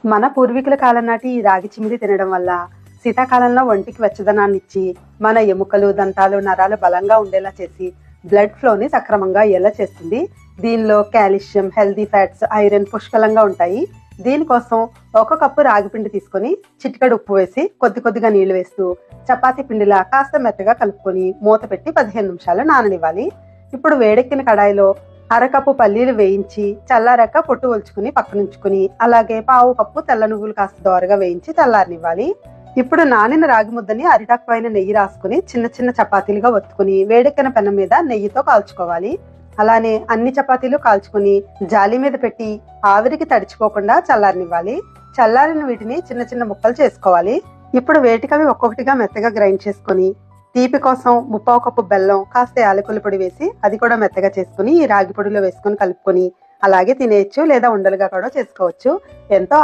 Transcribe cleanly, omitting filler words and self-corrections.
మన పూర్వీకుల కాలం నాటి ఈ రాగి చిమిడి తినడం వల్ల శీతాకాలంలో ఒంటికి వెచ్చదనాన్ని ఇచ్చి మన ఎముకలు, దంతాలు, నరాలు బలంగా ఉండేలా చేసి బ్లడ్ ఫ్లోని సక్రమంగా ఎలా చేస్తుంది. దీనిలో కాల్షియం, హెల్దీ ఫ్యాట్స్, ఐరన్ పుష్కలంగా ఉంటాయి. దీనికోసం ఒక కప్పు రాగి పిండి తీసుకొని చిటికెడు ఉప్పు వేసి కొద్ది కొద్దిగా నీళ్లు వేస్తూ చపాతీ పిండిలా కాస్త మెత్తగా కలుపుకొని మూత పెట్టి 15 నిమిషాలు నాననివ్వాలి. ఇప్పుడు వేడెక్కిన కడాయిలో అరకప్పు పల్లీలు వేయించి చల్లారాక పొట్టు ఒలుచుకుని పక్కనుంచుకుని, అలాగే పావు కప్పు తెల్ల నువ్వులు కాస్త దోరగా వేయించి చల్లారనివ్వాలి. ఇప్పుడు నానిన రాగి ముద్దని అరిటాకు పైన నెయ్యి రాసుకుని చిన్న చిన్న చపాతీలుగా ఒత్తుకుని వేడెక్కిన పెనం మీద నెయ్యితో కాల్చుకోవాలి. అలానే అన్ని చపాతీలు కాల్చుకుని జాలి మీద పెట్టి ఆవిరికి తడిచిపోకుండా చల్లారనివ్వాలి. చల్లారిన వీటిని చిన్న చిన్న ముక్కలు చేసుకోవాలి. ఇప్పుడు వేటికవి ఒక్కొక్కటిగా మెత్తగా గ్రైండ్ చేసుకుని తీపి కోసం 3/4 కప్పు బెల్లం, కాస్త యాలకుల పొడి వేసి అది కూడా మెత్తగా చేసుకుని ఈ రాగి పొడిలో వేసుకుని కలుపుకొని అలాగే తినేయచ్చు, లేదా ఉండలుగా కూడా చేసుకోవచ్చు. ఎంతో